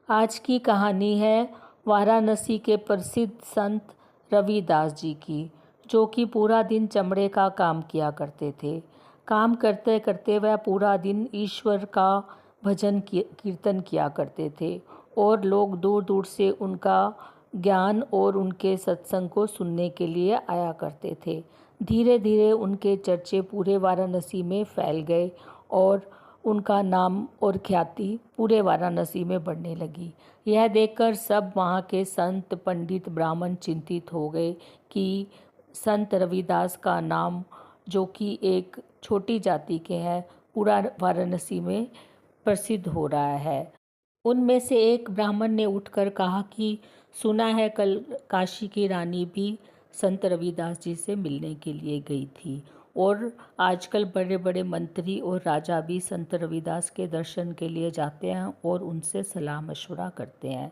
आज की कहानी है वाराणसी के प्रसिद्ध संत रविदास जी की, जो कि पूरा दिन चमड़े का काम किया करते थे। काम करते करते वह पूरा दिन ईश्वर का भजन कीर्तन किया करते थे और लोग दूर दूर से उनका ज्ञान और उनके सत्संग को सुनने के लिए आया करते थे। धीरे धीरे उनके चर्चे पूरे वाराणसी में फैल गए और उनका नाम और ख्याति पूरे वाराणसी में बढ़ने लगी। यह देखकर सब वहाँ के संत, पंडित, ब्राह्मण चिंतित हो गए कि संत रविदास का नाम, जो कि एक छोटी जाति के हैं, पूरा वाराणसी में प्रसिद्ध हो रहा है। उनमें से एक ब्राह्मण ने उठकर कहा कि सुना है कल काशी की रानी भी संत रविदास जी से मिलने के लिए गई थी और आजकल बड़े बड़े मंत्री और राजा भी संत रविदास के दर्शन के लिए जाते हैं और उनसे सलाह मशवरा करते हैं।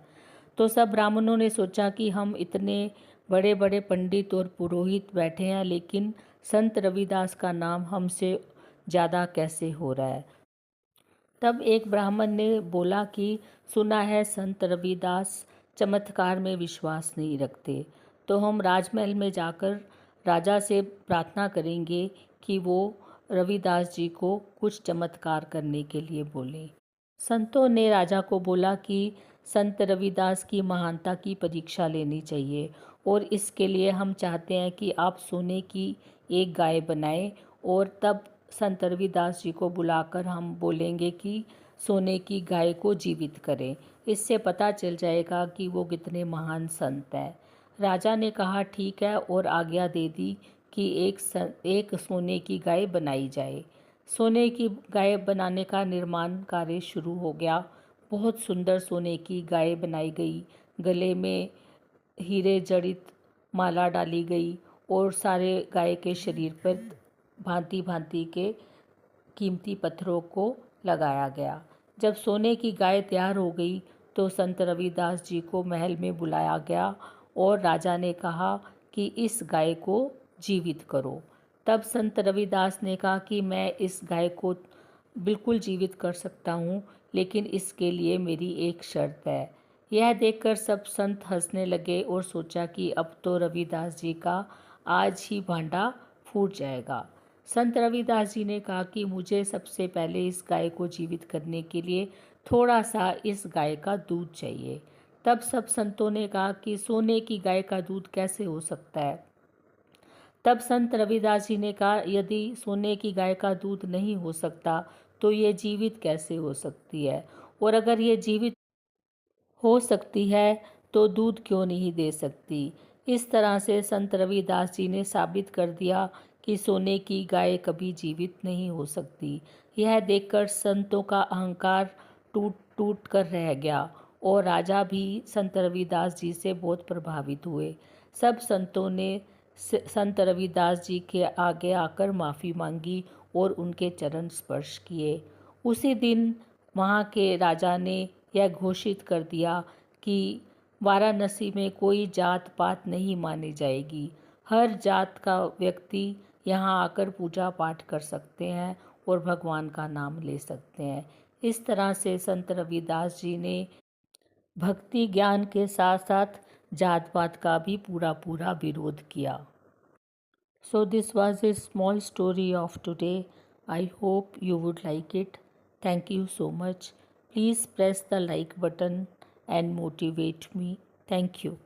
तो सब ब्राह्मणों ने सोचा कि हम इतने बड़े बड़े पंडित और पुरोहित बैठे हैं, लेकिन संत रविदास का नाम हमसे ज़्यादा कैसे हो रहा है। तब एक ब्राह्मण ने बोला कि सुना है संत रविदास चमत्कार में विश्वास नहीं रखते, तो हम राजमहल में जाकर राजा से प्रार्थना करेंगे कि वो रविदास जी को कुछ चमत्कार करने के लिए बोलें। संतों ने राजा को बोला कि संत रविदास की महानता की परीक्षा लेनी चाहिए और इसके लिए हम चाहते हैं कि आप सोने की एक गाय बनाएं और तब संत रविदास जी को बुलाकर हम बोलेंगे कि सोने की गाय को जीवित करें। इससे पता चल जाएगा कि वो कितने महान संत हैं। राजा ने कहा ठीक है और आज्ञा दे दी कि एक सोने की गाय बनाई जाए। सोने की गाय बनाने का निर्माण कार्य शुरू हो गया। बहुत सुंदर सोने की गाय बनाई गई। गले में हीरे जड़ित माला डाली गई और सारे गाय के शरीर पर भांति भांति के कीमती पत्थरों को लगाया गया। जब सोने की गाय तैयार हो गई तो संत रविदास जी को महल में बुलाया गया और राजा ने कहा कि इस गाय को जीवित करो। तब संत रविदास ने कहा कि मैं इस गाय को बिल्कुल जीवित कर सकता हूँ, लेकिन इसके लिए मेरी एक शर्त है। यह देखकर सब संत हंसने लगे और सोचा कि अब तो रविदास जी का आज ही भांडा फूट जाएगा। संत रविदास जी ने कहा कि मुझे सबसे पहले इस गाय को जीवित करने के लिए थोड़ा सा इस गाय का दूध चाहिए। तब सब संतों ने कहा कि सोने की गाय का दूध कैसे हो सकता है। तब संत रविदास जी ने कहा यदि सोने की गाय का दूध नहीं हो सकता तो ये जीवित कैसे हो सकती है, और अगर ये जीवित हो सकती है तो दूध क्यों नहीं दे सकती। इस तरह से संत रविदास जी ने साबित कर दिया कि सोने की गाय कभी जीवित नहीं हो सकती। यह देखकर संतों का अहंकार टूट टूट कर रह गया और राजा भी संत रविदास जी से बहुत प्रभावित हुए। सब संतों ने संत रविदास जी के आगे आकर माफ़ी मांगी और उनके चरण स्पर्श किए। उसी दिन वहाँ के राजा ने यह घोषित कर दिया कि वाराणसी में कोई जात पात नहीं मानी जाएगी। हर जात का व्यक्ति यहाँ आकर पूजा पाठ कर सकते हैं और भगवान का नाम ले सकते हैं। इस तरह से संत रविदास जी ने भक्ति ज्ञान के साथ साथ जात पात का भी पूरा पूरा विरोध किया। So this was a small story of today. I hope you would like it. Thank you so much. Please press the like button and motivate me. Thank you.